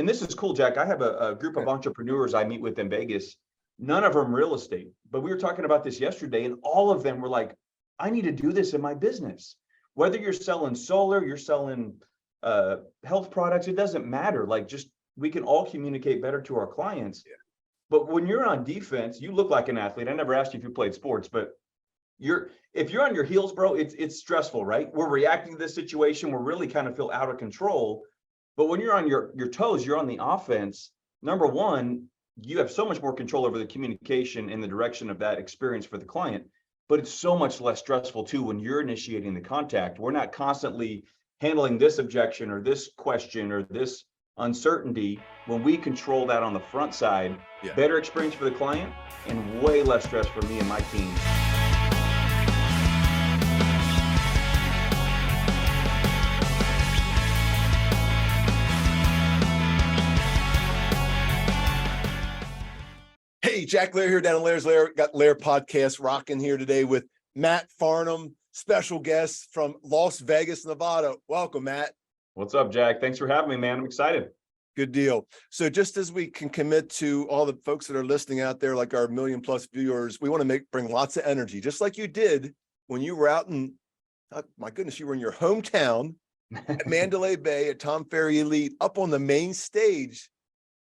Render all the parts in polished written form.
and this is cool, Jack. I have a group of entrepreneurs I meet with in Vegas. None of them real estate, but we were talking about this yesterday, and all of them were like, I need to do this in my business. Whether you're selling solar, you're selling health products, it doesn't matter. Like, just we can all communicate better to our clients. Yeah. But when you're on defense, you look like an athlete. I never asked you if you played sports, but if you're on your heels, bro, it's stressful, right? We're reacting to this situation. We're really kind of feel out of control. But when you're on your toes, you're on the offense. Number one, you have so much more control over the communication in the direction of that experience for the client. But it's so much less stressful too when you're initiating the contact. We're not constantly handling this objection or this question or this uncertainty. When we control that on the front side, better experience for the client and way less stress for me and my team. Hey, Jack Lehr here down in Lehr's Lehr. Got Lehr Podcast rocking here today with Matt Farnham, special guest from Las Vegas, Nevada. Welcome, Matt. What's up, Jack? Thanks for having me, man. I'm excited. Good deal. So just as we can commit to all the folks that are listening out there, like our 1 million+ viewers, we want to bring lots of energy, just like you did when you were out in, my goodness, you were in your hometown at Mandalay Bay at Tom Ferry Elite, up on the main stage.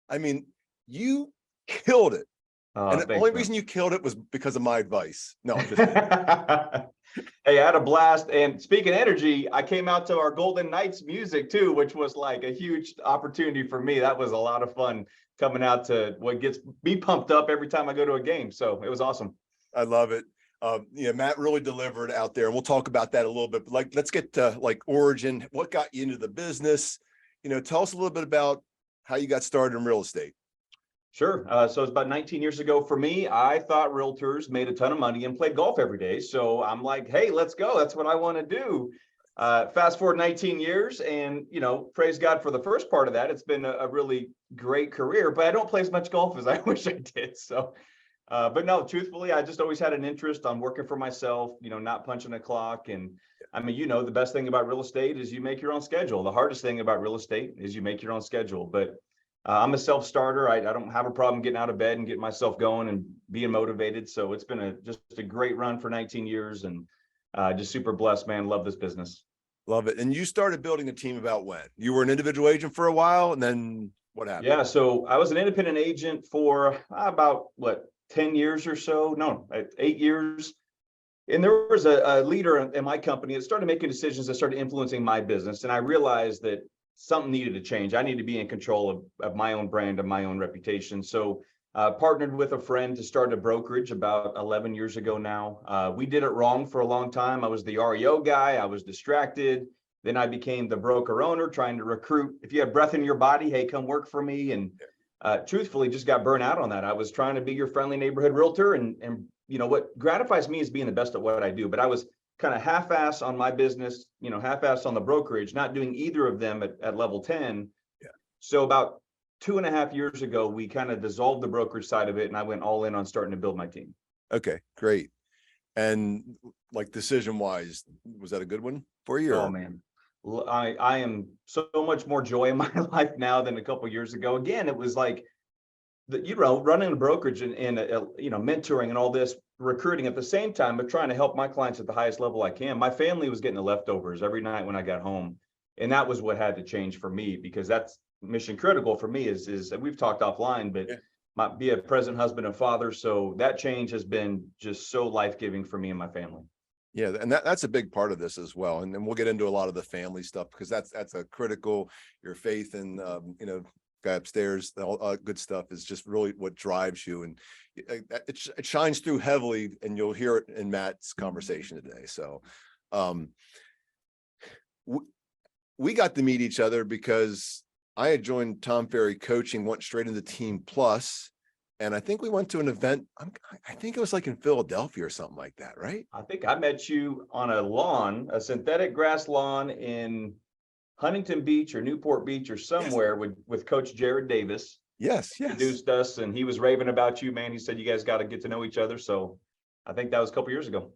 I mean, you killed it. And the only reason you killed it was because of my advice. No, I'm just kidding. Hey, I had a blast. And speaking of energy, I came out to our Golden Knights music too, which was like a huge opportunity for me. That was a lot of fun coming out to what gets me pumped up every time I go to a game. So it was awesome. I love it. Matt really delivered out there. And we'll talk about that a little bit. But let's get to origin. What got you into the business? Tell us a little bit about how you got started in real estate. Sure. So it's about 19 years ago for me. I thought realtors made a ton of money and played golf every day. So I'm like, hey, let's go. That's what I want to do. Fast forward 19 years and, praise God for the first part of that. It's been a really great career, but I don't play as much golf as I wish I did. So, but no, truthfully, I just always had an interest on working for myself, not punching a clock. And I mean, the best thing about real estate is you make your own schedule. The hardest thing about real estate is you make your own schedule. But I'm a self-starter. I don't have a problem getting out of bed and getting myself going and being motivated. So it's been just a great run for 19 years and just super blessed, man. Love this business. Love it. And you started building a team about when? You were an individual agent for a while, and then what happened? Yeah, so I was an independent agent for about 10 years or so? No, 8 years. And there was a leader in my company that started making decisions that started influencing my business. And I realized that something needed to change. I need to be in control of my own brand and my own reputation. So partnered with a friend to start a brokerage about 11 years ago now. We did it wrong for a long time. I was the REO guy. I was distracted. Then I became the broker owner trying to recruit. If you have breath in your body, hey, come work for me. And truthfully, just got burnt out on that. I was trying to be your friendly neighborhood realtor. And what gratifies me is being the best at what I do. But I was kind of half-ass on my business, half-ass on the brokerage, not doing either of them at level 10. Yeah. So about 2.5 years ago, we kind of dissolved the brokerage side of it, and I went all in on starting to build my team. Okay, great. And decision-wise, was that a good one for you? Oh man, I am so much more joy in my life now than a couple of years ago. Again, it was like running a brokerage and mentoring and all this, recruiting at the same time, but trying to help my clients at the highest level I can. My family was getting the leftovers every night when I got home. And that was what had to change for me, because that's mission critical for me is we've talked offline, but be a present husband and father. So that change has been just so life-giving for me and my family. Yeah. And that's a big part of this as well. And then we'll get into a lot of the family stuff, because that's a critical, your faith and, guy upstairs, all good stuff is just really what drives you. And it shines through heavily, and you'll hear it in Matt's conversation today. So we got to meet each other because I had joined Tom Ferry Coaching, went straight into Team Plus. And I think we went to an event. I think it was in Philadelphia or something like that, right? I think I met you on a lawn, a synthetic grass lawn in Huntington Beach or Newport Beach or somewhere. Yes. with Coach Jared Davis. Yes. Introduced us, and he was raving about you, man. He said you guys got to get to know each other. So I think that was a couple years ago.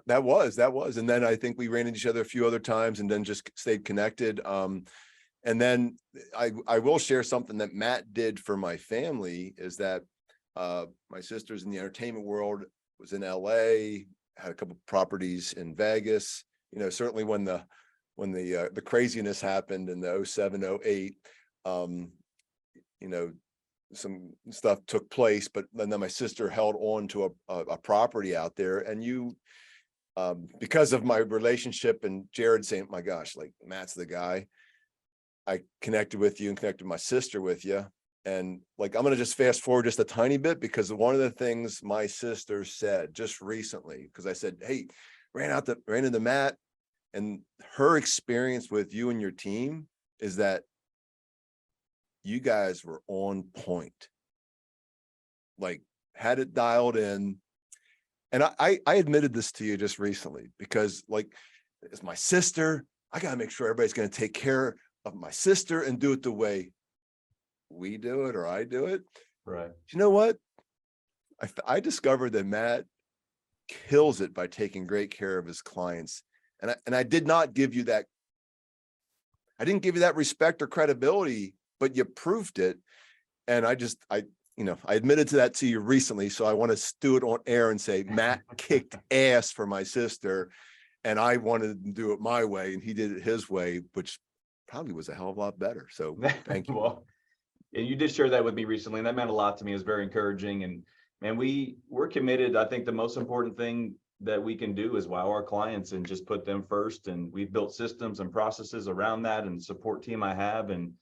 That was. And then I think we ran into each other a few other times and then just stayed connected. And then I will share something that Matt did for my family is that my sister's in the entertainment world, was in LA, had a couple properties in Vegas. You know, certainly when the craziness happened in the 07, 08, you know, some stuff took place, but then my sister held on to a property out there. And you, because of my relationship and Jared saying, my gosh, like Matt's the guy, I connected with you and connected my sister with you. And like, I'm going to just fast forward just a tiny bit, because one of the things my sister said just recently, because I said, hey, ran into Matt, and her experience with you and your team is that you guys were on point, like had it dialed in. And I admitted this to you just recently, because like, it's my sister. I got to make sure everybody's going to take care of my sister and do it the way we do it, or I do it. Right. You know what? I discovered that Matt kills it by taking great care of his clients. And I did not give you that. I didn't give you that respect or credibility, but you proved it. And I admitted to that to you recently. So I want to do it on air and say, Matt kicked ass for my sister, and I wanted to do it my way, and he did it his way, which probably was a hell of a lot better. So thank you. Well, and you did share that with me recently, and that meant a lot to me. It was very encouraging. And man, we're committed. I think the most important thing that we can do is wow our clients and just put them first. And we've built systems and processes around that, and support team I have. And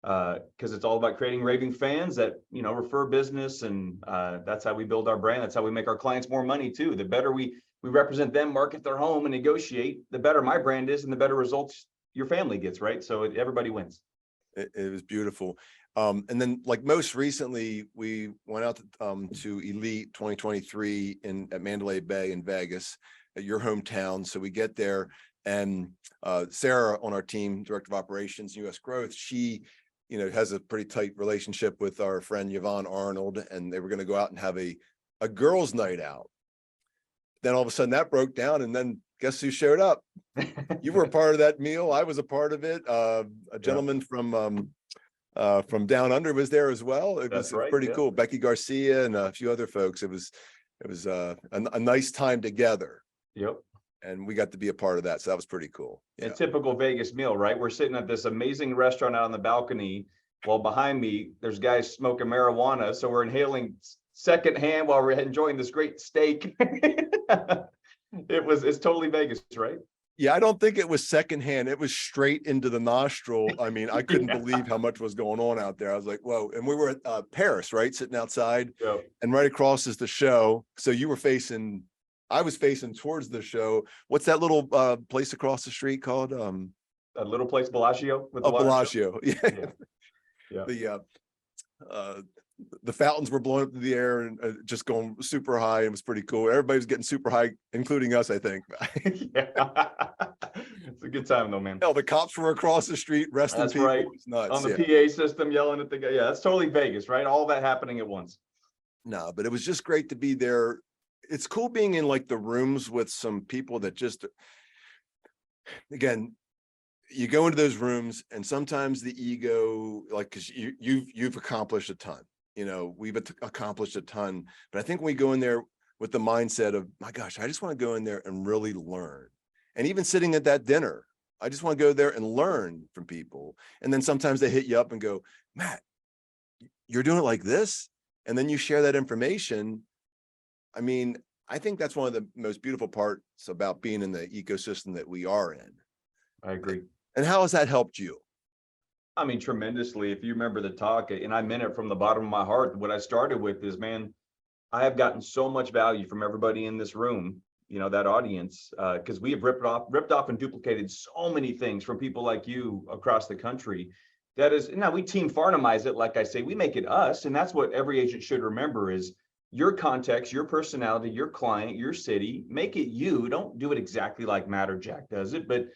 because it's all about creating raving fans that, you know, refer business. And that's how we build our brand. That's how we make our clients more money too. The better we represent them, market their home, and negotiate, the better my brand is, and the better results your family gets, right? So everybody wins. It was beautiful. And then like most recently, we went out to Elite 2023 at Mandalay Bay in Vegas, at your hometown. So we get there, and Sarah on our team, Director of Operations, US Growth, she, you know, has a pretty tight relationship with our friend Yvonne Arnold, and they were going to go out and have a girls' night out. Then all of a sudden that broke down, and then guess who showed up? You were a part of that meal. I was a part of it. A gentleman from down under was there as well. It was pretty cool. Becky Garcia and a few other folks. It was a nice time together. Yep. And we got to be a part of that. So that was pretty cool. A typical Vegas meal, right? We're sitting at this amazing restaurant out on the balcony, while behind me, there's guys smoking marijuana. So we're inhaling secondhand while we're enjoying this great steak. It's totally Vegas, right? Yeah, I don't think it was secondhand. It was straight into the nostril. I mean, I couldn't believe how much was going on out there. I was like, whoa. And we were at Paris, right? Sitting outside, and right across is the show. So I was facing towards the show. What's that little place across the street called? A little place, Bellagio. Bellagio. Yeah. The fountains were blowing up to the air and just going super high. It was pretty cool. Everybody was getting super high, including us, I think. Yeah. It's a good time though, man. Hell, the cops were across the street arresting people. Right. It was nuts. On the PA system, yelling at the guy. Yeah, that's totally Vegas, right? All that happening at once. No, but it was just great to be there. It's cool being in like the rooms with some people that just, again, you go into those rooms and sometimes the ego, like, because you've accomplished a ton. You know, we've accomplished a ton, but I think when we go in there with the mindset of, my gosh, I just want to go in there and really learn. And even sitting at that dinner, I just want to go there and learn from people. And then sometimes they hit you up and go, Matt, you're doing it like this. And then you share that information. I mean, I think that's one of the most beautiful parts about being in the ecosystem that we are in. I agree. And how has that helped you? I mean, tremendously. If you remember the talk, and I meant it from the bottom of my heart, what I started with is, man, I have gotten so much value from everybody in this room, you know, that audience, because we have ripped off and duplicated so many things from people like you across the country. That is, now we team Farnhamize it, like I say, we make it us. And that's what every agent should remember is your context, your personality, your client, your city, make it you. Don't do it exactly like Matt or Jack does it, but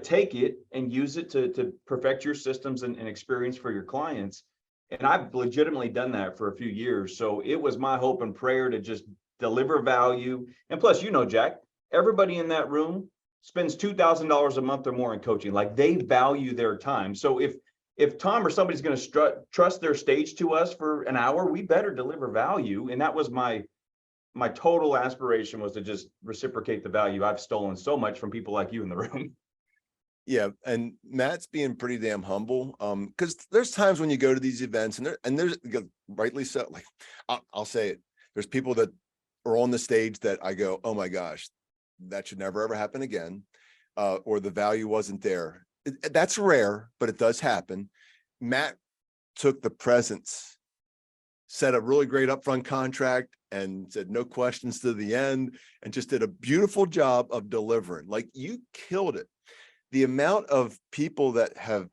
take it and use it to perfect your systems and experience for your clients. And I've legitimately done that for a few years. So it was my hope and prayer to just deliver value. And plus, you know, Jack, everybody in that room spends $2,000 a month or more in coaching. Like, they value their time. So if Tom or somebody's going to trust their stage to us for an hour, we better deliver value. And that was my total aspiration, was to just reciprocate the value. I've stolen so much from people like you in the room. Yeah, and Matt's being pretty damn humble. Because there's times when you go to these events and there's rightly so, like I'll say it. There's people that are on the stage that I go, oh my gosh, that should never ever happen again. Or the value wasn't there. That's rare, but it does happen. Matt took the presence, set a really great upfront contract, and said no questions to the end, and just did a beautiful job of delivering. Like, you killed it. The amount of people that have,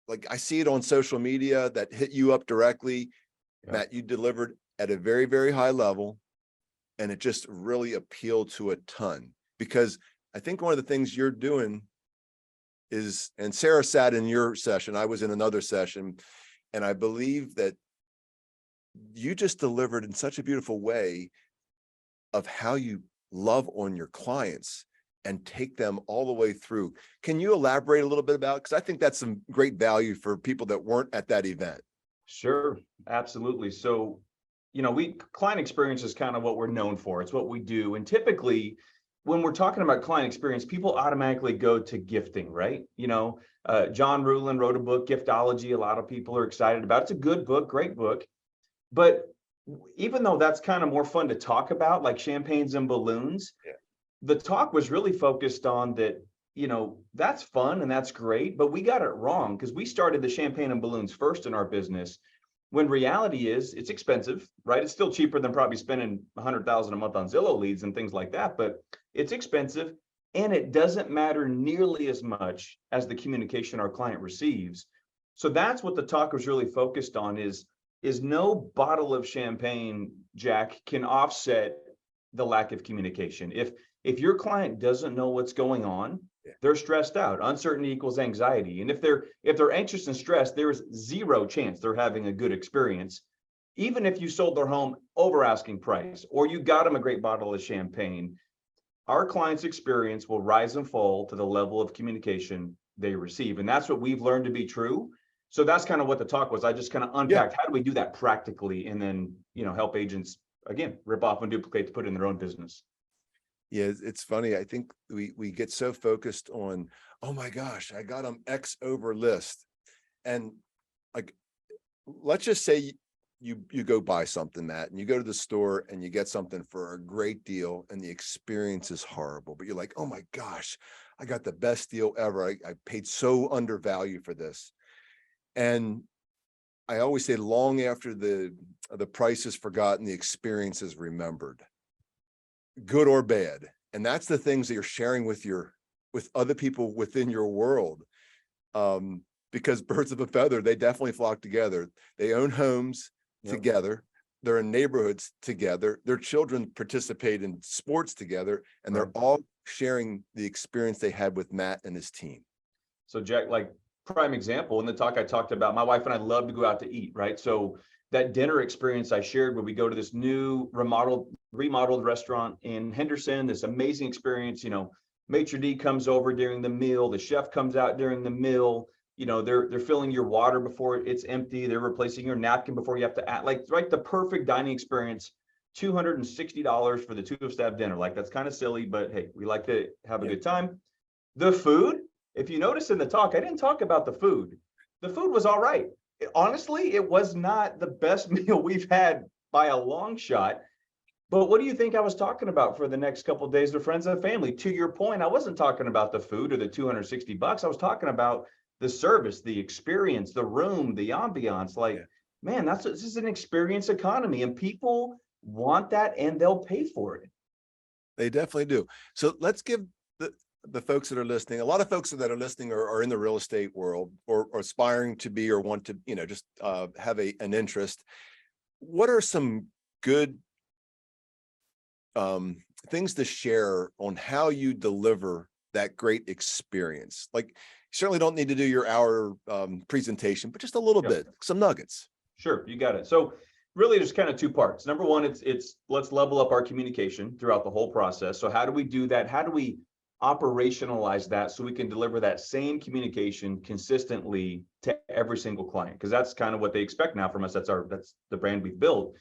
like, I see it on social media that hit you up directly. Yeah. Matt, you delivered at a very, very high level, and it just really appealed to a ton, because I think one of the things you're doing is, and Sarah sat in your session, I was in another session, and I believe that you just delivered in such a beautiful way of how you love on your clients and take them all the way through. Can you elaborate a little bit about, because I think that's some great value for people that weren't at that event. Sure, absolutely. So, client experience is kind of what we're known for. It's what we do. And typically, when we're talking about client experience, people automatically go to gifting, right? John Ruhlin wrote a book, Giftology. A lot of people are excited about it. It's a good book, great book. But even though that's kind of more fun to talk about, like champagnes and balloons, yeah, the talk was really focused on that, that's fun and that's great, but we got it wrong, because we started the champagne and balloons first in our business, when reality is it's expensive, right? It's still cheaper than probably spending $100,000 a month on Zillow leads and things like that, but it's expensive, and it doesn't matter nearly as much as the communication our client receives. So that's what the talk was really focused on, is no bottle of champagne, Jack, can offset the lack of communication. If your client doesn't know what's going on, yeah, they're stressed out. Uncertainty equals anxiety. And if they're anxious and stressed, there is zero chance they're having a good experience. Even if you sold their home over asking price, or you got them a great bottle of champagne, our client's experience will rise and fall to the level of communication they receive. And that's what we've learned to be true. So that's kind of what the talk was. I just kind of unpacked, yeah, how do we do that practically, and then, help agents, again, rip off and duplicate to put in their own business. Yeah, it's funny. I think we get so focused on, oh my gosh, I got them X over list. And like, let's just say you go buy something, Matt, and you go to the store and you get something for a great deal, and the experience is horrible, but you're like, oh my gosh, I got the best deal ever. I paid so undervalued for this. And I always say, long after the price is forgotten, the experience is remembered, good or bad. And that's the things that you're sharing with other people within your world. Because birds of a feather, they definitely flock together. They own homes, yep, together. They're in neighborhoods together. Their children participate in sports together, and they're all sharing the experience they had with Matt and his team. So, Jack, like, prime example in the talk, I talked about my wife and I love to go out to eat, right? So that dinner experience I shared, where we go to this new remodeled restaurant in Henderson, this amazing experience, maitre d' comes over during the meal, the chef comes out during the meal, they're filling your water before it's empty, they're replacing your napkin before you have to add, like, right, the perfect dining experience. $260 for the 2-staff dinner. Like, that's kind of silly, but hey, we like to have a good time. The food, if you notice in the talk, I didn't talk about the food. The food was all right. Honestly, it was not the best meal we've had by a long shot. But what do you think I was talking about for the next couple of days with friends and family? To your point, I wasn't talking about the food or the $260. I was talking about the service, the experience, the room, the ambiance. Like, man, this is an experience economy, and people want that, and they'll pay for it. They definitely do. So let's give the folks that are listening, a lot of folks that are listening are in the real estate world, or aspiring to be, or want to, just have an interest. What are some good things to share on how you deliver that great experience? Like, you certainly don't need to do your hour presentation, but just a little bit, some nuggets. Sure, you got it. So really, there's kind of two parts. Number one, it's let's level up our communication throughout the whole process. So how do we do that? How do we operationalize that so we can deliver that same communication consistently to every single client? Because that's kind of what they expect now from us. That's the brand we've built.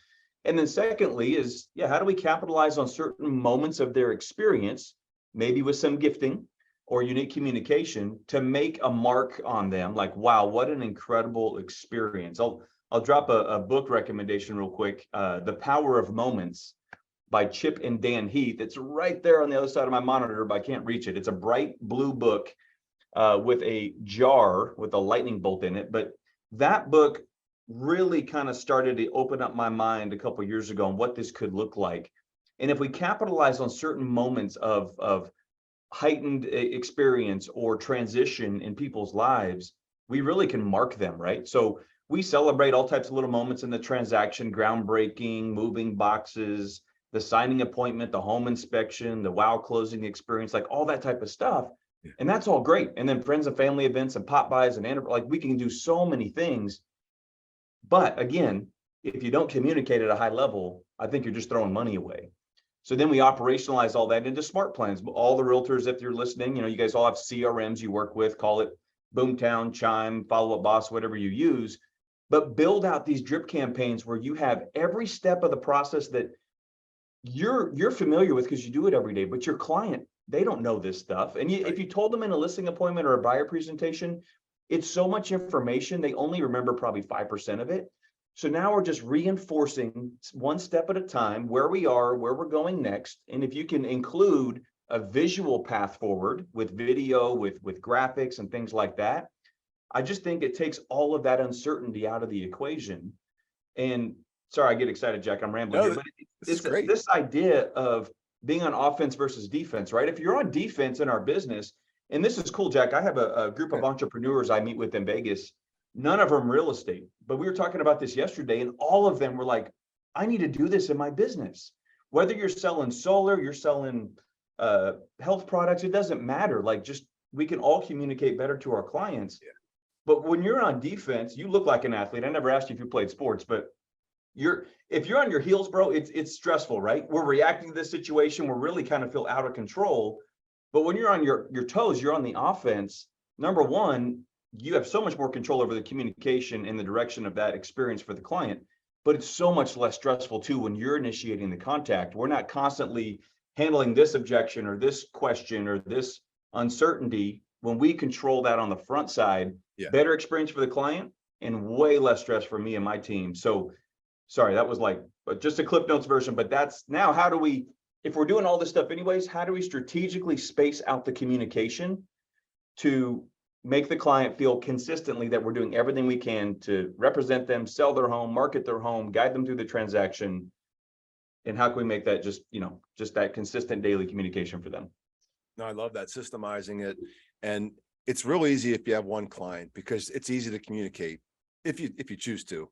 And then secondly is, yeah, how do we capitalize on certain moments of their experience, maybe with some gifting or unique communication, to make a mark on them? Like, wow, what an incredible experience. I'll drop a book recommendation real quick. The Power of Moments by Chip and Dan Heath. It's right there on the other side of my monitor, but I can't reach it. It's a bright blue book with a jar with a lightning bolt in it. But that book really kind of started to open up my mind a couple of years ago on what this could look like. And if we capitalize on certain moments of heightened experience or transition in people's lives, we really can mark them, right? So we celebrate all types of little moments in the transaction: groundbreaking, moving boxes, the signing appointment, the home inspection, the wow closing experience, like all that type of stuff. Yeah. And that's all great. And then friends and family events and pop buys and like we can do so many things. But again, if you don't communicate at a high level, I think you're just throwing money away. So then we operationalize all that into smart plans. All the realtors, if you're listening, you guys all have CRMs you work with, call it Boomtown, Chime, Follow Up Boss, whatever you use, but build out these drip campaigns where you have every step of the process that you're familiar with because you do it every day, but your client, they don't know this stuff. And if you told them in a listing appointment or a buyer presentation, it's so much information, they only remember probably 5% of it. So now we're just reinforcing one step at a time where we are, where we're going next. And if you can include a visual path forward with video, with graphics and things like that, I just think it takes all of that uncertainty out of the equation. And sorry, I get excited, Jack, I'm rambling here, but it's this idea of being on offense versus defense, right? If you're on defense in our business, and this is cool, Jack, I have a group of entrepreneurs I meet with in Vegas, none of them real estate, but we were talking about this yesterday, and all of them were like, I need to do this in my business. Whether you're selling solar, you're selling health products, it doesn't matter. Like, just, we can all communicate better to our clients. Yeah. But when you're on defense, you look like an athlete. I never asked you if you played sports, but if you're on your heels, bro, it's stressful, right? We're reacting to this situation. We're really kind of feel out of control. But when you're on your toes, you're on the offense. Number one, you have so much more control over the communication and the direction of that experience for the client. But it's so much less stressful too when you're initiating the contact. We're not constantly handling this objection or this question or this uncertainty. When we control that on the front side, better experience for the client and way less stress for me and my team. So sorry, that was like just a Clip Notes version, but that's now, how do we, if we're doing all this stuff anyways, how do we strategically space out the communication to make the client feel consistently that we're doing everything we can to represent them, sell their home, market their home, guide them through the transaction? And how can we make that just that consistent daily communication for them? No, I love that, systemizing it. And it's real easy if you have one client, because it's easy to communicate if you choose to.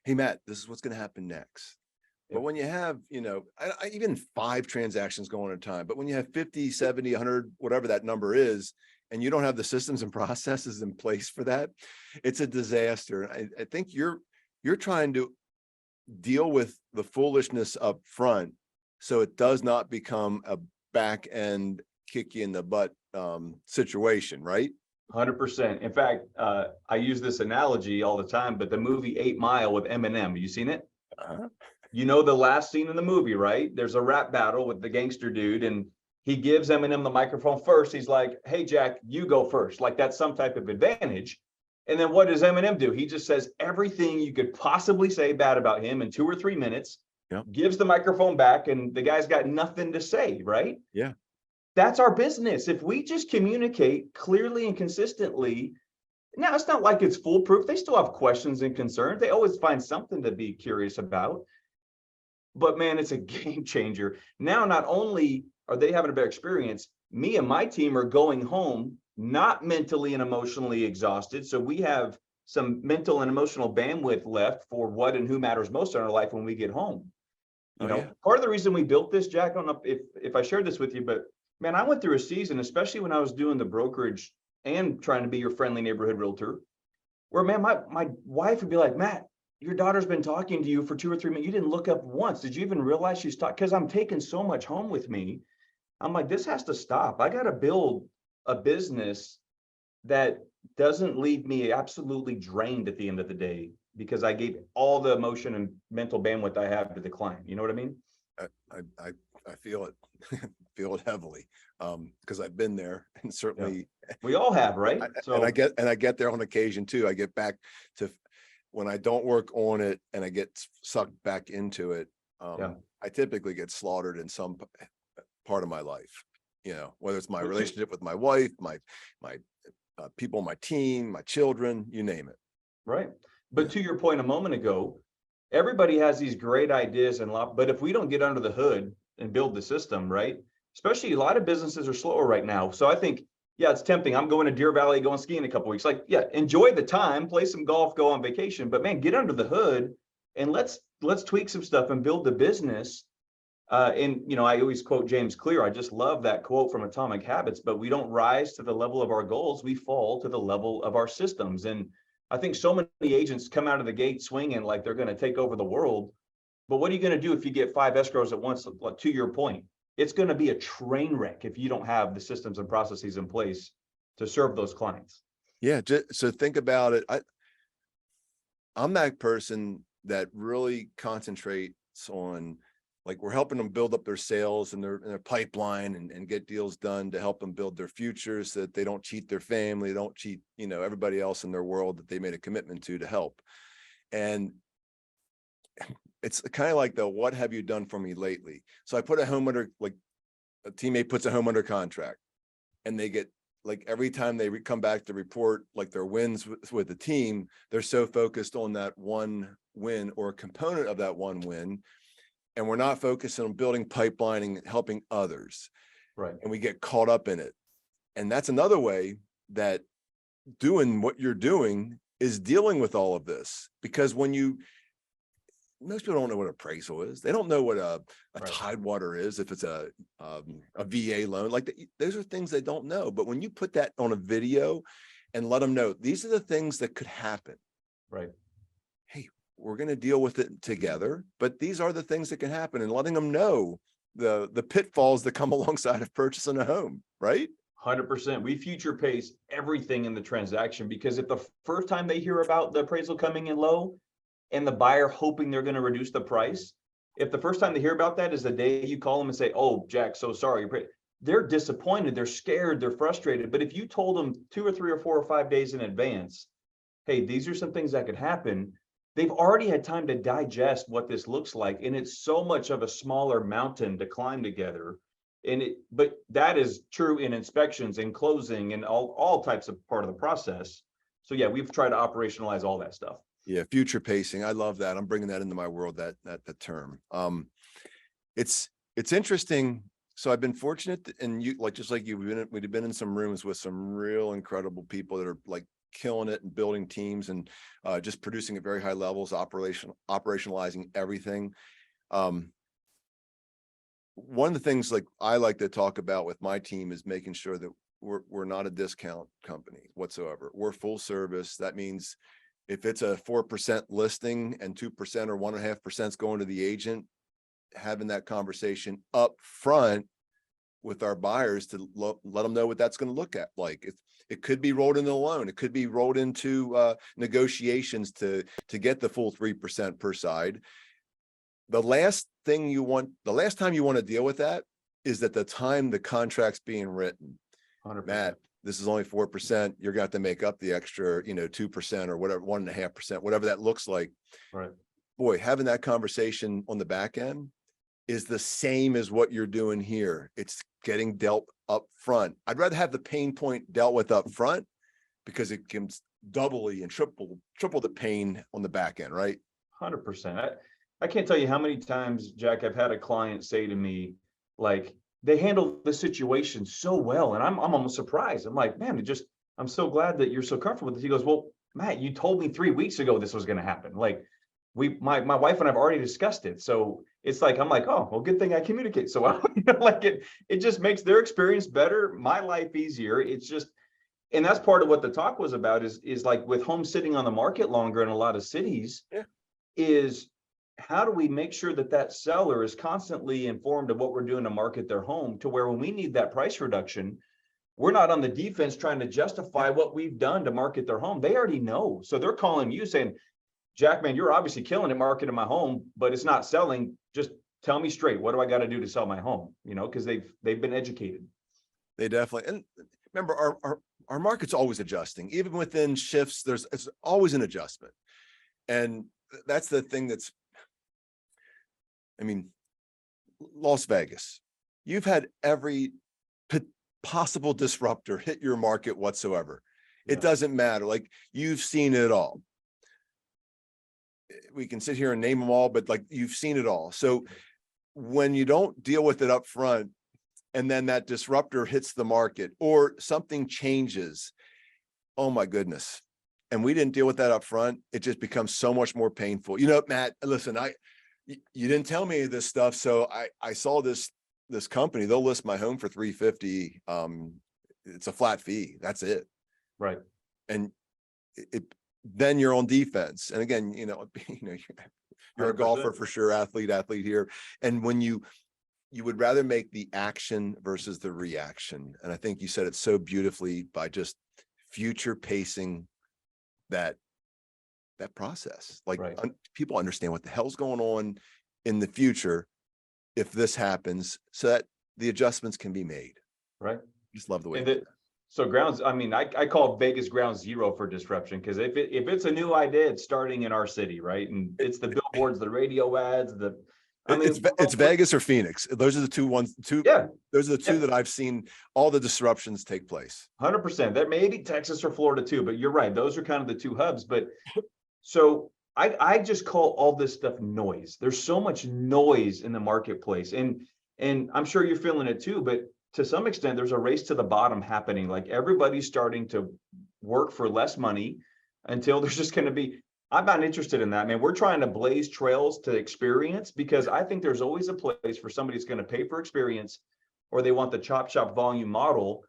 Hey, Matt, this is what's going to happen next. But when you have, even 5 transactions going at a time, but when you have 50, 70, 100, whatever that number is, and you don't have the systems and processes in place for that, it's a disaster. I think you're trying to deal with the foolishness up front, so it does not become a back end kick you in the butt situation, right? 100%. In fact, I use this analogy all the time, but the movie 8 Mile with Eminem, have you seen it? You know the last scene in the movie, right? There's a rap battle with the gangster dude, and he gives Eminem the microphone first. He's like, hey, Jack, you go first. Like, that's some type of advantage. And then what does Eminem do? He just says everything you could possibly say bad about him in 2 or 3 minutes, gives the microphone back, and the guy's got nothing to say, right? Yeah. That's our business. If we just communicate clearly and consistently, now it's not like it's foolproof. They still have questions and concerns. They always find something to be curious about. But man, it's a game changer. Now, not only are they having a better experience, me and my team are going home not mentally and emotionally exhausted. So we have some mental and emotional bandwidth left for what and who matters most in our life when we get home. Part of the reason we built this, Jack, I don't know if I shared this with you, but man, I went through a season, especially when I was doing the brokerage and trying to be your friendly neighborhood realtor, where, man, my wife would be like, Matt, your daughter's been talking to you for 2 or 3 minutes. You didn't look up once. Did you even realize she's talking? Because I'm taking so much home with me. I'm like, this has to stop. I got to build a business that doesn't leave me absolutely drained at the end of the day because I gave all the emotion and mental bandwidth I have to the client. You know what I mean? I feel it, feel it heavily, because I've been there, and certainly We all have, right? and I get there on occasion too. I get back to when I don't work on it and I get sucked back into it. I typically get slaughtered in some part of my life, whether it's my relationship with my wife, my people on my team, my children, you name it. Right. But to your point a moment ago, everybody has these great ideas but if we don't get under the hood and build the system, right? Especially a lot of businesses are slower right now. So I think, yeah, it's tempting. I'm going to Deer Valley, going skiing in a couple of weeks. Like, yeah, enjoy the time, play some golf, go on vacation, but man, get under the hood and let's tweak some stuff and build the business. And I always quote James Clear. I just love that quote from Atomic Habits, but we don't rise to the level of our goals. We fall to the level of our systems. And I think so many agents come out of the gate swinging like they're going to take over the world. But what are you going to do if you get 5 escrows at once? To your point, it's going to be a train wreck if you don't have the systems and processes in place to serve those clients. Yeah. So think about it. I'm that person that really concentrates on, like, we're helping them build up their sales and their pipeline and get deals done to help them build their futures so that they don't cheat their family, don't cheat, everybody else in their world that they made a commitment to help. And it's kind of like what have you done for me lately? So I put a teammate puts a home under contract, and they get, like, every time they come back to report like their wins with the team, they're so focused on that one win or a component of that one win. And we're not focusing on building pipelining and helping others. Right. And we get caught up in it. And that's another way that doing what you're doing is dealing with all of this. Because most people don't know what appraisal is. They don't know what a Tidewater is, if it's a VA loan. Like, those are things they don't know. But when you put that on a video and let them know, these are the things that could happen. Right. Hey, we're going to deal with it together, but these are the things that can happen, and letting them know the pitfalls that come alongside of purchasing a home, right? 100%. We future pace everything in the transaction, because if the first time they hear about the appraisal coming in low and the buyer hoping they're going to reduce the price, if the first time they hear about that is the day you call them and say, "Oh, Jack, so sorry," they're disappointed, they're scared, they're frustrated. But if you told them 2 or 3 or 4 or 5 days in advance, hey, these are some things that could happen, they've already had time to digest what this looks like. And it's so much of a smaller mountain to climb together. But that is true in inspections and closing and all types of part of the process. So yeah, we've tried to operationalize all that stuff. Yeah, future pacing. I love that. I'm bringing that into my world, that term. It's interesting. So I've been fortunate, and just like you, we've been in some rooms with some real incredible people that are like killing it and building teams and just producing at very high levels, operationalizing everything. One of the things I like to talk about with my team is making sure that we're not a discount company whatsoever. We're full service. That means if it's a 4% listing and 2% or 1.5% is going to the agent, having that conversation up front with our buyers to let them know what that's going to look at. Like, it could be rolled into the loan. It could be rolled into negotiations to get the full 3% per side. The last time you want to deal with that is at the time the contract's being written. 100%. Matt, this is only 4%. You're going to have to make up the extra, 2% or whatever, 1.5%, whatever that looks like. Right. Boy, having that conversation on the back end is the same as what you're doing here. It's getting dealt up front. I'd rather have the pain point dealt with up front, because it can doubly and triple the pain on the back end, right? 100%. I can't tell you how many times, Jack, I've had a client say to me, like, they handle the situation so well, and I'm almost surprised. I'm like, man, I'm so glad that you're so comfortable with this. He goes, "Well, Matt, you told me 3 weeks ago this was going to happen. Like, my wife and I've already discussed it." So it's like, I'm like, "Oh, well, good thing I communicate so well." Like, it just makes their experience better, my life easier. It's just, and that's part of what the talk was about, is like with homes sitting on the market longer in a lot of cities, yeah, is how do we make sure that that seller is constantly informed of what we're doing to market their home, to where when we need that price reduction, we're not on the defense trying to justify what we've done to market their home. They already know. So they're calling you saying, Jack, man, you're obviously killing it marketing my home, but it's not selling. Just tell me straight, what do I got to do to sell my home? You know, because they've been educated. They definitely, and remember, our market's always adjusting. Even within shifts, it's always an adjustment. And that's the thing that's, I mean, Las Vegas, you've had every possible disruptor hit your market whatsoever. Yeah. It doesn't matter. Like, you've seen it all. We can sit here and name them all, but like, you've seen it all. So when you don't deal with it up front, and then that disruptor hits the market or something changes, oh my goodness. And we didn't deal with that up front. It just becomes so much more painful. You know, Matt, listen, you didn't tell me any of this stuff. So I saw this company, they'll list my home for $350. It's a flat fee. That's it. Right. And then you're on defense. And again, you're a 100%. golfer for sure, athlete here. And when you would rather make the action versus the reaction. And I think you said it so beautifully by just future pacing that process. Like, right. People understand what the hell's going on in the future if this happens, so that the adjustments can be made. Right. Just love the way. So grounds, I mean, I call Vegas ground zero for disruption, because if it's a new idea, it's starting in our city, right? And it's the billboards, the radio ads, it's Vegas or Phoenix. Those are the two ones. Yeah. Those are the two that I've seen all the disruptions take place. 100%. That may be Texas or Florida too, but you're right. Those are kind of the two hubs. But so I just call all this stuff noise. There's so much noise in the marketplace, and I'm sure you're feeling it too. But to some extent, there's a race to the bottom happening. Like, everybody's starting to work for less money until there's just going to be. I'm not interested in that, man. We're trying to blaze trails to experience, because I think there's always a place for somebody who's going to pay for experience, or they want the chop shop volume model.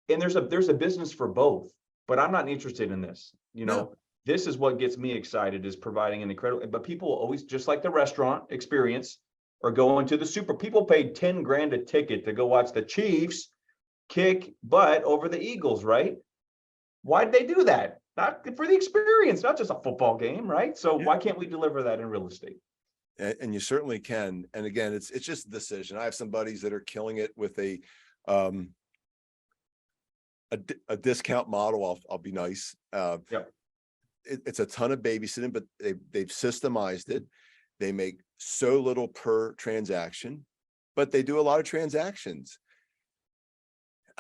And there's a business for both, but I'm not interested in this. No. This is what gets me excited, is providing an incredible, but people always, just like the restaurant experience or going to the super, people paid 10 grand a ticket to go watch the Chiefs kick butt over the Eagles, right? Why'd they do that? Not for the experience, not just a football game, right? So why can't we deliver that in real estate? And you certainly can. And again, it's just a decision. I have some buddies that are killing it with a discount model. I'll be nice. It's a ton of babysitting, but they've systemized it. They make so little per transaction, but they do a lot of transactions.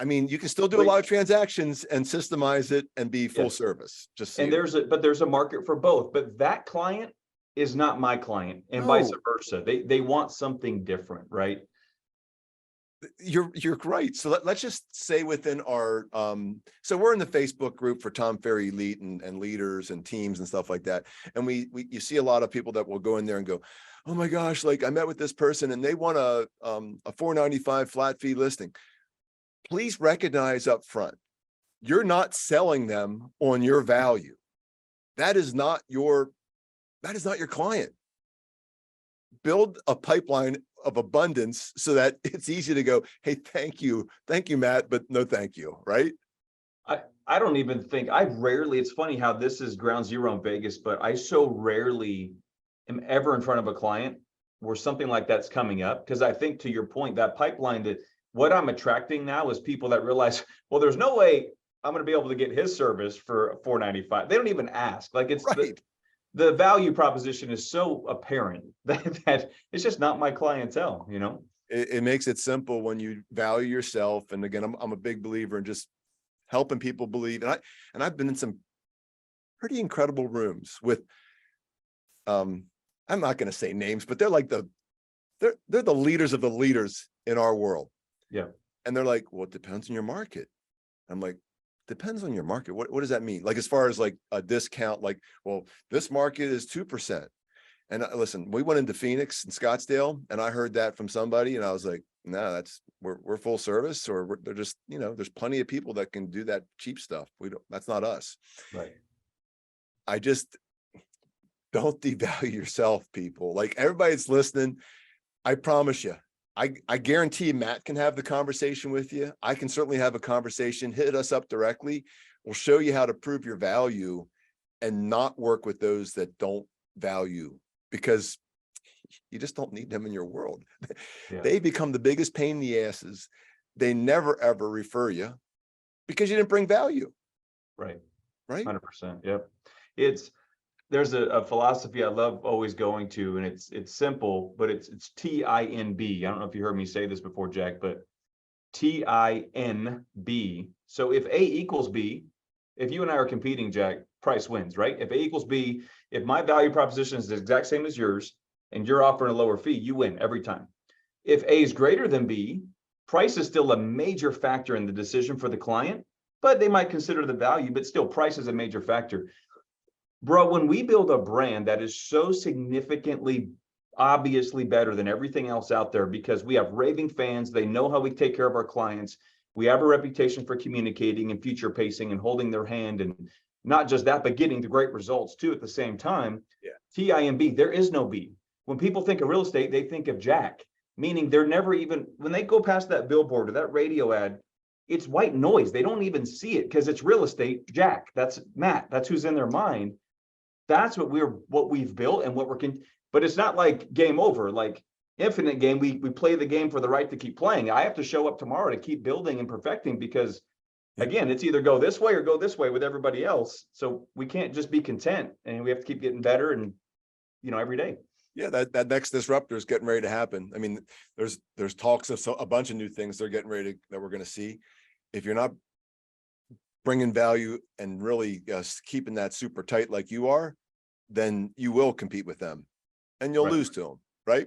I mean, you can still do a lot of transactions and systemize it and be full service. And there's a market for both, but that client is not my client, and vice versa. They want something different, right? You're right. So let's just say within our so we're in the Facebook group for Tom Ferry Elite and leaders and teams and stuff like that. And you see a lot of people that will go in there and go, oh my gosh, like, I met with this person and they want a $495 flat fee listing. Please recognize up front, you're not selling them on your value. That is not your client. Build a pipeline of abundance so that it's easy to go, hey, thank you, Matt, but no thank you, right? I don't even think, it's funny how this is ground zero in Vegas, but I so rarely am ever in front of a client where something like that's coming up. Because I think, to your point, that pipeline, that what I'm attracting now is people that realize, well, there's no way I'm going to be able to get his service for $495. They don't even ask. Like, it's right. The value proposition is so apparent that it's just not my clientele, It makes it simple when you value yourself. And again, I'm a big believer in just helping people believe. And I've been in some pretty incredible rooms with, I'm not going to say names, but they're like they're the leaders of the leaders in our world. Yeah. And they're like, well, it depends on your market. I'm like, depends on your market. What does that mean? Like, as far as like a discount, like, well, this market is 2%. And listen, we went into Phoenix and Scottsdale, and I heard that from somebody, and I was like, no, we're full service, or they're just, there's plenty of people that can do that cheap stuff. That's not us. Right. I just don't devalue yourself, people. Like everybody that's listening, I promise you, I guarantee Matt can have the conversation with you. I can certainly have a conversation. Hit us up directly. We'll show you how to prove your value and not work with those that don't value, because you just don't need them in your world. Yeah. They become the biggest pain in the asses. They never, ever refer you because you didn't bring value. Right. Right. 100%. Yep. There's a philosophy I love always going to, and it's simple, but it's TINB. I don't know if you heard me say this before, Jack, but TINB. So if A equals B, if you and I are competing, Jack, price wins, right? If A equals B, if my value proposition is the exact same as yours and you're offering a lower fee, you win every time. If A is greater than B, price is still a major factor in the decision for the client, but they might consider the value, but still price is a major factor. Bro, when we build a brand that is so significantly, obviously better than everything else out there, because we have raving fans, they know how we take care of our clients. We have a reputation for communicating and future pacing and holding their hand, and not just that, but getting the great results too at the same time. Yeah. TIMB, there is no B. When people think of real estate, they think of Jack, meaning they're never even, when they go past that billboard or that radio ad, it's white noise. They don't even see it because it's real estate. Jack, that's Matt, that's who's in their mind. That's what we've built and what but it's not like game over, like infinite game. We play the game for the right to keep playing. I have to show up tomorrow to keep building and perfecting, because again, it's either go this way or go this way with everybody else. So we can't just be content, and we have to keep getting better, and every day. Yeah, that next disruptor is getting ready to happen. I mean, there's talks of a bunch of new things they're getting ready that we're going to see. If you're not bringing value and really keeping that super tight like you are, then you will compete with them and you'll lose to them, right?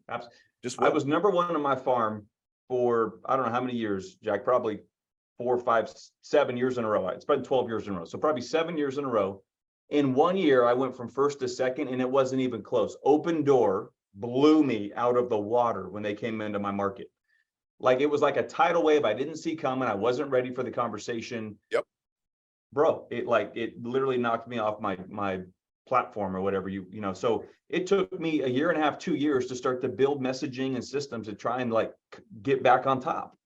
Absolutely. I was number one on my farm for, I don't know how many years, Jack, probably 4, 5, 7 years in a row. It's been 12 years in a row. So probably 7 years in a row. In 1 year, I went from first to second, and it wasn't even close. Open Door blew me out of the water when they came into my market. Like, it was like a tidal wave I didn't see coming. I wasn't ready for the conversation. Yep. Bro, it literally knocked me off my platform or whatever, so it took me 1.5 years, 2 years to start to build messaging and systems to try and get back on top.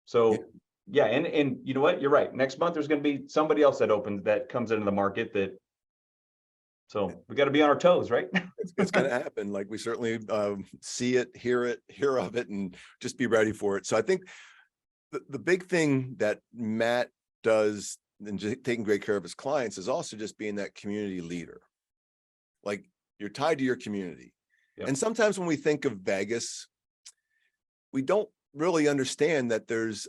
So yeah, and you know what, you're right. Next month there's going to be somebody else that comes into the market so we got to be on our toes, right? It's going to happen. Like, we certainly see it, hear of it, and just be ready for it. So I think the big thing that Matt does and just taking great care of his clients is also just being that community leader. Like, you're tied to your community. Yep. And sometimes when we think of Vegas, we don't really understand that there's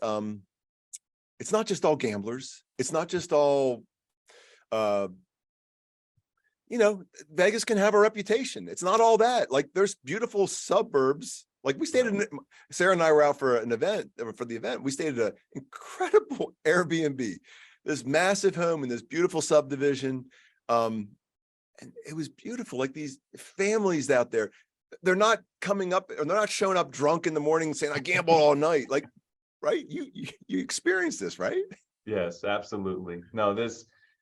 it's not just all gamblers. It's not just all Vegas can have a reputation. It's not all that. Like, there's beautiful suburbs. Like, we stayed in, Sarah and I were out for an event, for the event. We stayed at an incredible Airbnb, this massive home in this beautiful subdivision. And it was beautiful. Like, these families out there, they're not coming up, or they're not showing up drunk in the morning saying, I gambled all night. Like, right? You experienced this, right? Yes, absolutely. No,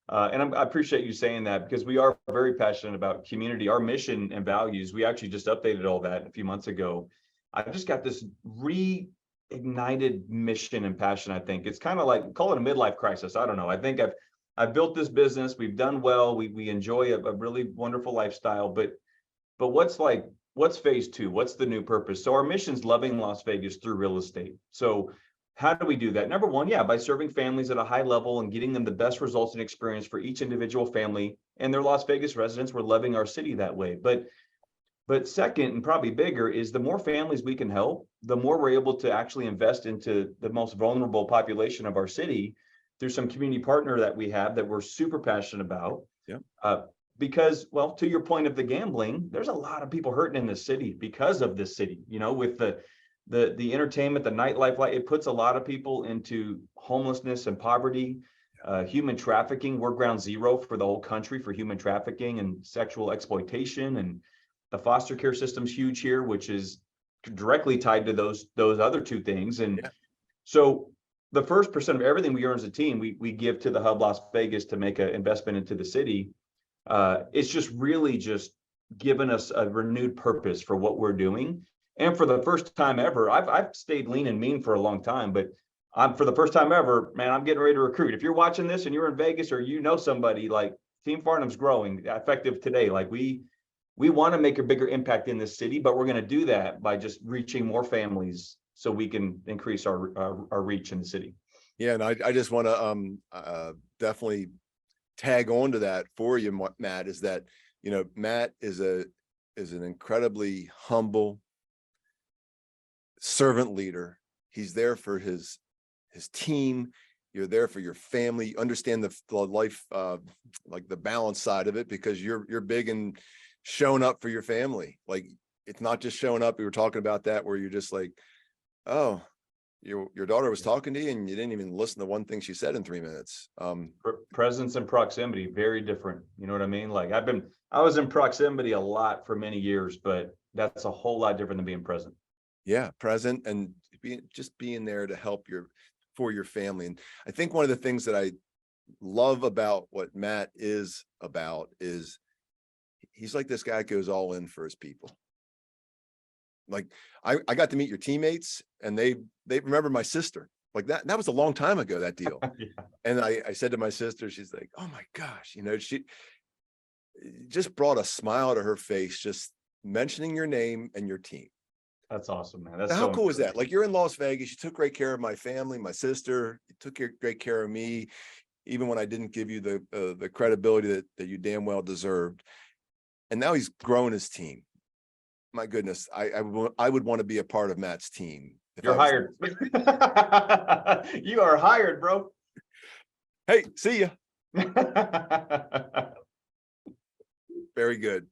and I appreciate you saying that, because we are very passionate about community, our mission and values. We actually just updated all that a few months ago. I just got this reignited mission and passion. I think it's kind of like, call it a midlife crisis. I don't know. I think I've built this business. We've done well. We enjoy a really wonderful lifestyle, but what's phase 2? What's the new purpose? So our mission's loving Las Vegas through real estate. So how do we do that? Number one, by serving families at a high level and getting them the best results and experience for each individual family and their Las Vegas residents. We're loving our city that way. But second, and probably bigger, is the more families we can help, the more we're able to actually invest into the most vulnerable population of our city. There's some community partner that we have that we're super passionate about. Yeah. Because, well, to your point of the gambling, there's a lot of people hurting in this city because of this city, with the entertainment, the nightlife, it puts a lot of people into homelessness and poverty, human trafficking. We're ground zero for the whole country for human trafficking and sexual exploitation. And the foster care system's huge here, which is directly tied to those other two things. And so the first % of everything we earn as a team, we give to the Hub Las Vegas to make an investment into the city. It's just really just given us a renewed purpose for what we're doing. And for the first time ever, I've stayed lean and mean for a long time, but for the first time ever, man, I'm getting ready to recruit. If you're watching this and you're in Vegas or you know somebody, like, Team Farnham's growing effective today. Like, we want to make a bigger impact in this city, but we're going to do that by just reaching more families so we can increase our reach in the city. Yeah, and I just want to definitely tag on to that for you, Matt, is that, Matt is an incredibly humble servant leader. He's there for his team. You're there for your family. You understand the life, like the balance side of it, because you're big in showing up for your family. Like, it's not just showing up. We were talking about that, where you're just like, oh, your daughter was talking to you and you didn't even listen to one thing she said in 3 minutes. Presence and proximity, very different. You know what I mean? Like, I was in proximity a lot for many years, but that's a whole lot different than being present. Yeah, present and being there to help for your family. And I think one of the things that I love about what Matt is about is he's like this guy that goes all in for his people. Like, I got to meet your teammates and they remember my sister. Like, that was a long time ago, that deal. Yeah. And I said to my sister, she's like, oh my gosh, she just brought a smile to her face, just mentioning your name and your team. That's awesome, man. That's how cool is that? Like, you're in Las Vegas, you took great care of my family, my sister, you took great care of me, even when I didn't give you the credibility that you damn well deserved. And now he's growing his team. My goodness, I would want to be a part of Matt's team. You're hired. You are hired, bro. Hey, see ya. Very good.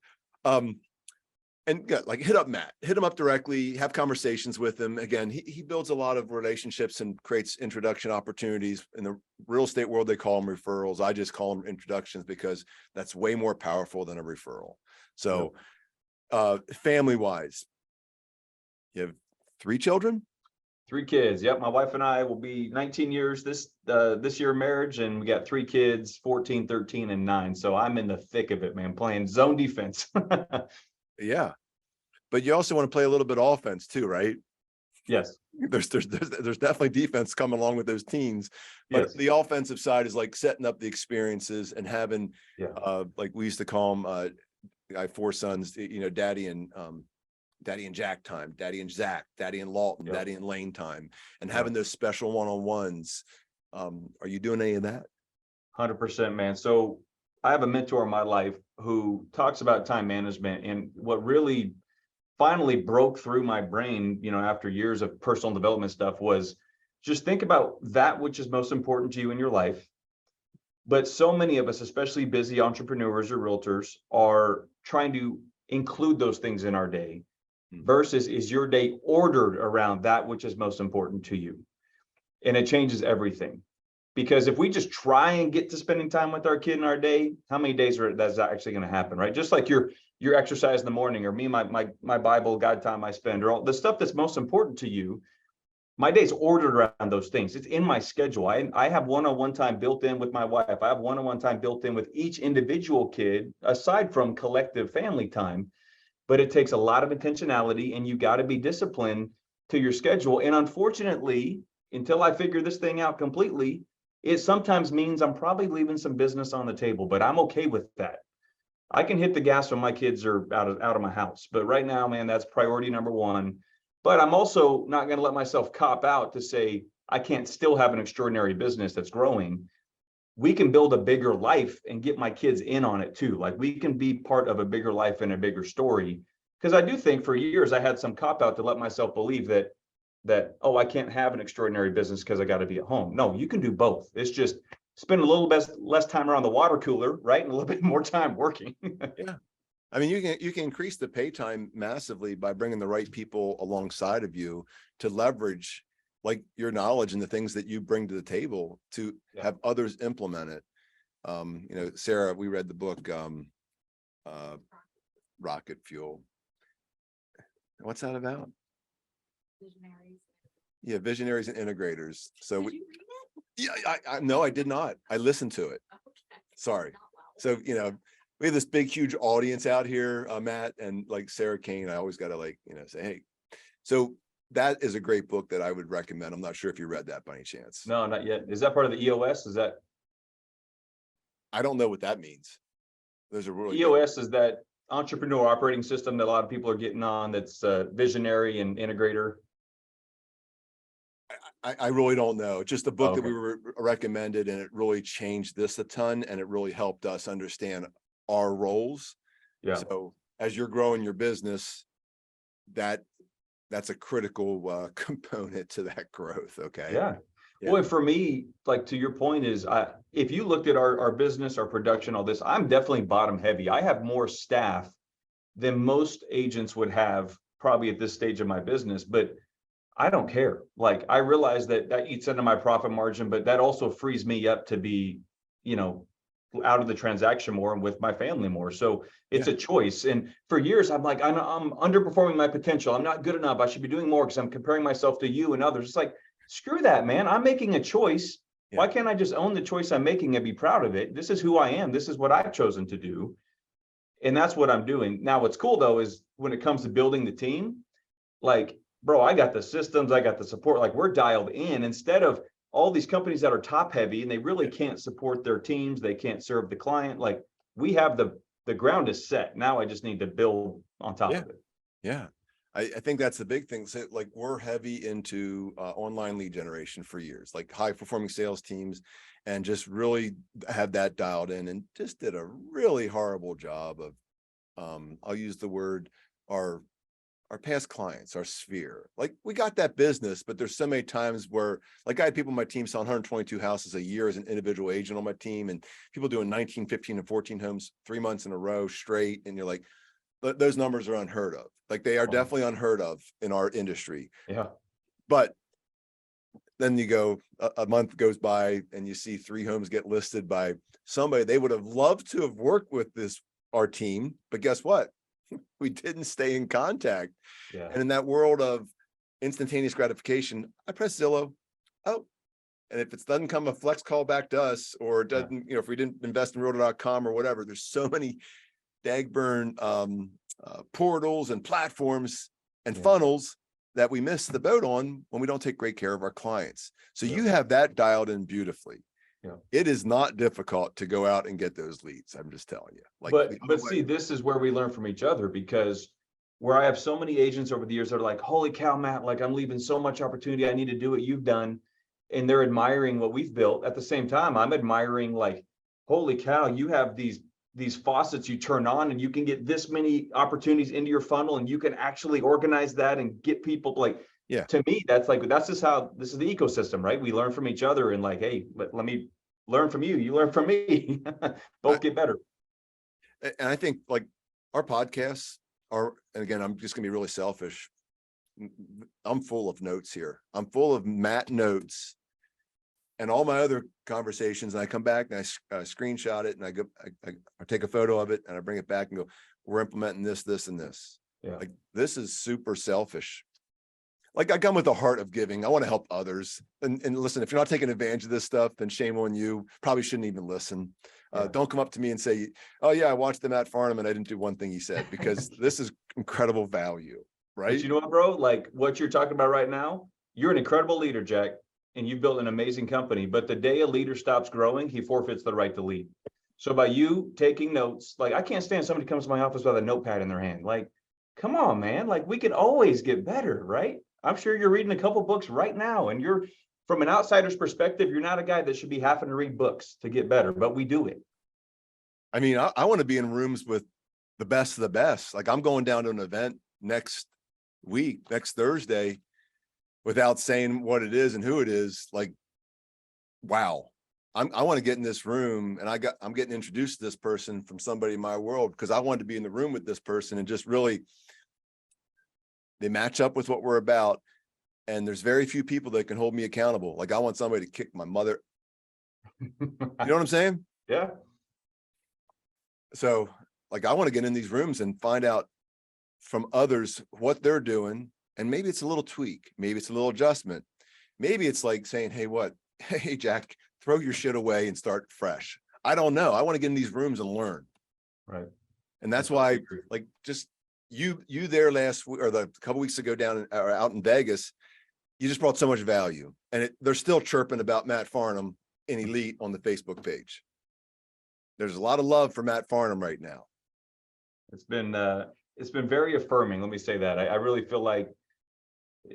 And like, hit up Matt, hit him up directly, have conversations with him. Again, he builds a lot of relationships and creates introduction opportunities. In the real estate world, they call them referrals. I just call them introductions because that's way more powerful than a referral. So, family wise, you have 3 children? 3 kids. Yep. My wife and I will be 19 years this year of marriage, and we got 3 kids, 14, 13, and 9. So I'm in the thick of it, man, playing zone defense. Yeah. But you also want to play a little bit of offense too, right? Yes. There's definitely defense coming along with those teens, but yes, the offensive side is like setting up the experiences and having, like we used to call them, I have 4 sons, daddy and Jack time, daddy and Zach, daddy and Lawton, daddy and Lane time, and having those special one-on-ones. Are you doing any of that? 100%, man. So I have a mentor in my life who talks about time management, and what really finally broke through my brain, after years of personal development stuff, was just think about that which is most important to you in your life. But so many of us, especially busy entrepreneurs or realtors, are trying to include those things in our day, versus is your day ordered around that which is most important to you? And it changes everything. Because if we just try and get to spending time with our kid in our day, how many days that's actually going to happen, right? Just like your exercise in the morning, or me, my Bible, God time I spend, or all the stuff that's most important to you. My day's ordered around those things. It's in my schedule. I have one-on-one time built in with my wife. I have one-on-one time built in with each individual kid, aside from collective family time. But it takes a lot of intentionality, and you got to be disciplined to your schedule. And unfortunately, until I figure this thing out completely, it sometimes means I'm probably leaving some business on the table, but I'm okay with that. I can hit the gas when my kids are out of my house. But right now, man, that's priority number 1. But I'm also not going to let myself cop out to say I can't still have an extraordinary business that's growing. We can build a bigger life and get my kids in on it too. Like, we can be part of a bigger life and a bigger story. Because I do think for years I had some cop out to let myself believe that, oh, I can't have an extraordinary business because I got to be at home. No, you can do both. It's just spend a little less time around the water cooler, right? And a little bit more time working. Yeah. I mean, you can increase the pay time massively by bringing the right people alongside of you to leverage like your knowledge and the things that you bring to the table to have others implement it. Sarah, we read the book, Rocket Fuel. What's that about? Visionaries. Yeah, visionaries and integrators. So Did you read it? I no, I did not. I listened to it. Okay. Sorry. Not well. So, we have this big, huge audience out here, Matt, and like Sarah Kane, I always got to like, say, hey, so that is a great book that I would recommend. I'm not sure if you read that by any chance. No, not yet. Is that part of the EOS? Is that I don't know what that means. There's a really EOS is that entrepreneur operating system that a lot of people are getting on, that's visionary and integrator. I really don't know. Just a book that Okay. we were recommended, and it really changed this a ton, and it really helped us understand our roles. Yeah. So as you're growing your business, that's a critical component to that growth. Okay. Yeah. Yeah. Well, for me, like to your point is, if you looked at our business, our production, all this, I'm definitely bottom heavy. I have more staff than most agents would have probably at this stage of my business, but I don't care. Like, I realize that eats into my profit margin, but that also frees me up to be, out of the transaction more and with my family more. So it's a choice. And for years, I'm like, I'm underperforming my potential. I'm not good enough. I should be doing more because I'm comparing myself to you and others. It's like, screw that, man. I'm making a choice. Yeah. Why can't I just own the choice I'm making and be proud of it? This is who I am. This is what I've chosen to do. And that's what I'm doing. Now, what's cool though, is when it comes to building the team, like, bro, I got the systems, I got the support, like we're dialed in, instead of all these companies that are top heavy and they really can't support their teams. They can't serve the client. Like, we have the ground is set. Now I just need to build on top of it. Yeah. I think that's the big thing. So, like, we're heavy into online lead generation for years, like high performing sales teams, and just really have that dialed in, and just did a really horrible job of, I'll use the word, our past clients, our sphere. Like, we got that business, but there's so many times where, like, I had people on my team selling 122 houses a year as an individual agent on my team, and people doing 19, 15, and 14 homes 3 months in a row straight. And you're like, those numbers are unheard of. Like, they are definitely unheard of in our industry. Yeah. But then you go, a month goes by and you see 3 homes get listed by somebody they would have loved to have worked with our team, but guess what? We didn't stay in contact. Yeah. And in that world of instantaneous gratification, I press Zillow. Oh, and if it doesn't come a flex call back to us, or it doesn't, if we didn't invest in realtor.com or whatever, there's so many dagburn portals and platforms and funnels that we miss the boat on when we don't take great care of our clients. So you have that dialed in beautifully. Yeah. It is not difficult to go out and get those leads. I'm just telling you. Like, but see, this is where we learn from each other, because where I have so many agents over the years that are like, holy cow, Matt, like, I'm leaving so much opportunity. I need to do what you've done. And they're admiring what we've built. At the same time, I'm admiring, like, holy cow, you have these faucets you turn on and you can get this many opportunities into your funnel, and you can actually organize that and get people, like, to me, that's just how this is the ecosystem, right? We learn from each other, and like, hey, let me learn from you. You learn from me. Both get better. And I think, like, our podcasts are, and again, I'm just gonna be really selfish. I'm full of notes here. I'm full of Matt notes and all my other conversations. And I come back and I screenshot it, and I take a photo of it and I bring it back and go, we're implementing this, this, and this. Yeah. Like, this is super selfish. Like, I come with a heart of giving. I want to help others. And listen, if you're not taking advantage of this stuff, then shame on you. Probably shouldn't even listen. Don't come up to me and say, oh yeah, I watched them at Farnham and I didn't do one thing he said, because this is incredible value, right? But you know what, bro? Like, what you're talking about right now, you're an incredible leader, Jack, and you've built an amazing company. But the day a leader stops growing, he forfeits the right to lead. So by you taking notes, like, I can't stand somebody comes to my office with a notepad in their hand. Like, come on, man. Like, we can always get better, right? I'm sure you're reading a couple books right now, and you're, from an outsider's perspective, you're not a guy that should be having to read books to get better, but we do it. I mean, I want to be in rooms with the best of the best. Like, I'm going down to an event next Thursday, without saying what it is and who it is. Like, wow, I want to get in this room, and I'm getting introduced to this person from somebody in my world, because I wanted to be in the room with this person and just really, they match up with what we're about. And there's very few people that can hold me accountable. Like, I want somebody to kick my mother. You know what I'm saying? Yeah. So, like, I want to get in these rooms and find out from others what they're doing. And maybe it's a little tweak. Maybe it's a little adjustment. Maybe it's like saying, hey, Jack, throw your shit away and start fresh. I don't know. I want to get in these rooms and learn. Right. And that's I why, totally agree. like, just you there last week or the couple weeks ago or out in Vegas, you just brought so much value, and they're still chirping about Matt Farnham in Elite on the Facebook page. There's a lot of love for Matt Farnham right now. It's been very affirming. Let me say that. I really feel like,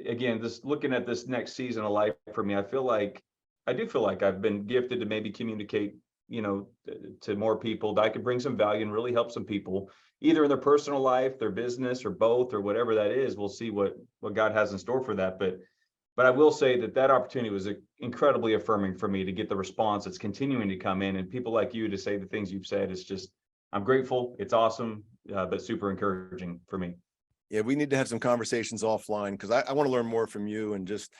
again, just looking at this next season of life for me, I do feel like I've been gifted to maybe communicate, to more people, that I could bring some value and really help some people, either in their personal life, their business, or both, or whatever that is. We'll see what God has in store for that. But I will say that opportunity was incredibly affirming for me to get the response that's continuing to come in, and people like you to say the things you've said. It's just, I'm grateful. It's awesome, but super encouraging for me. Yeah, we need to have some conversations offline, because I want to learn more from you, and just,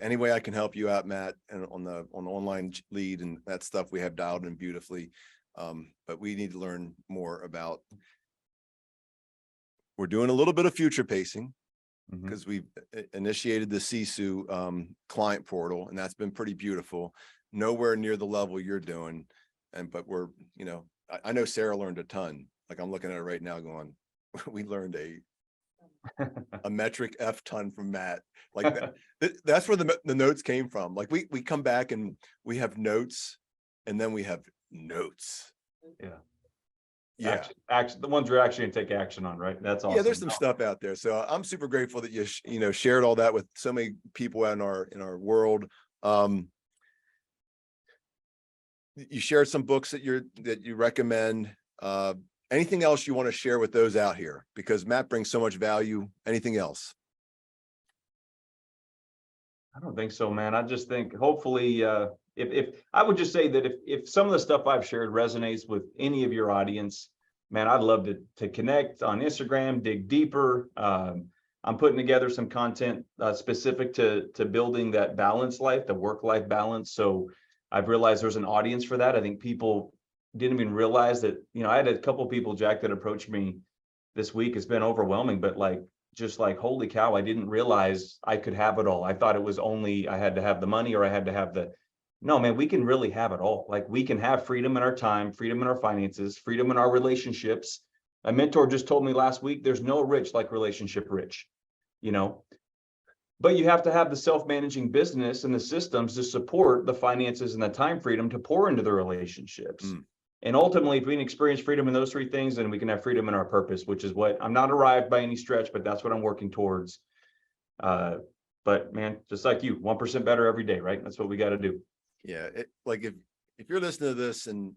any way I can help you out, Matt, and on the online lead and that stuff we have dialed in beautifully. But we need to learn more about, we're doing a little bit of future pacing, because we've initiated the 𝐥𝐤𝐤𝐞 client portal, and that's been pretty beautiful. Nowhere near the level you're doing. But we're, I know Sarah learned a ton. Like, I'm looking at it right now going, we learned a metric F ton from Matt. Like that's where the notes came from. Like we come back and we have notes, and then we have notes. Yeah. Action, the ones you're actually gonna take action on, right? That's awesome. Yeah, there's some stuff out there. So I'm super grateful that you shared all that with so many people in our world. You shared some books that you recommend. Anything else you want to share with those out here? Because Matt brings so much value. Anything else? I don't think so, man. I just think hopefully, if I would just say that if some of the stuff I've shared resonates with any of your audience, man, I'd love to connect on Instagram, dig deeper. I'm putting together some content specific to building that balanced life, the work-life balance. So I've realized there's an audience for that. I think people didn't even realize that, I had a couple of people, Jack, that approached me this week. It's been overwhelming, but just like, holy cow, I didn't realize I could have it all. I thought it was only, I had to have the money, or I had to have no, man, we can really have it all. Like, we can have freedom in our time, freedom in our finances, freedom in our relationships. A mentor just told me last week, there's no rich like relationship rich, but you have to have the self-managing business and the systems to support the finances and the time freedom to pour into the relationships. And ultimately, if we can experience freedom in those three things, then we can have freedom in our purpose, which is what I'm not arrived by any stretch, but that's what I'm working towards. But man, just like you, 1% better every day, right? That's what we got to do. Yeah. Like if you're listening to this and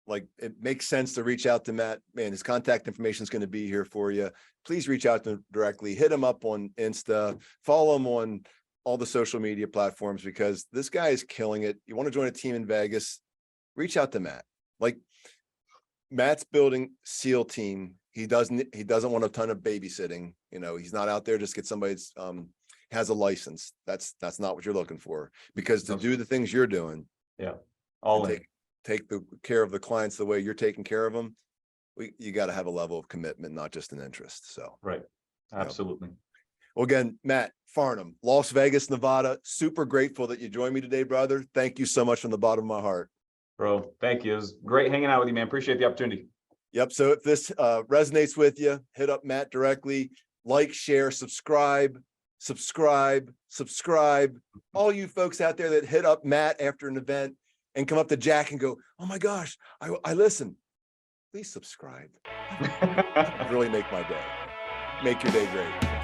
like it makes sense to reach out to Matt, man, his contact information is going to be here for you. Please reach out to him directly, hit him up on Insta, follow him on all the social media platforms, because this guy is killing it. You want to join a team in Vegas, reach out to Matt. Like, Matt's building SEAL team. He doesn't want a ton of babysitting. He's not out there just get somebody's has a license. That's not what you're looking for, because to do the things you're doing, all in, take the care of the clients the way you're taking care of them. You got to have a level of commitment, not just an interest. So right, absolutely. Well, again, Matt Farnham, Las Vegas, Nevada. Super grateful that you joined me today, brother. Thank you so much from the bottom of my heart. Bro, thank you. It was great hanging out with you, man. Appreciate the opportunity. Yep. So if this resonates with you, hit up Matt directly, like, share, subscribe. All you folks out there that hit up Matt after an event and come up to Jack and go, oh my gosh, I listen. Please subscribe. Really make my day. Make your day great.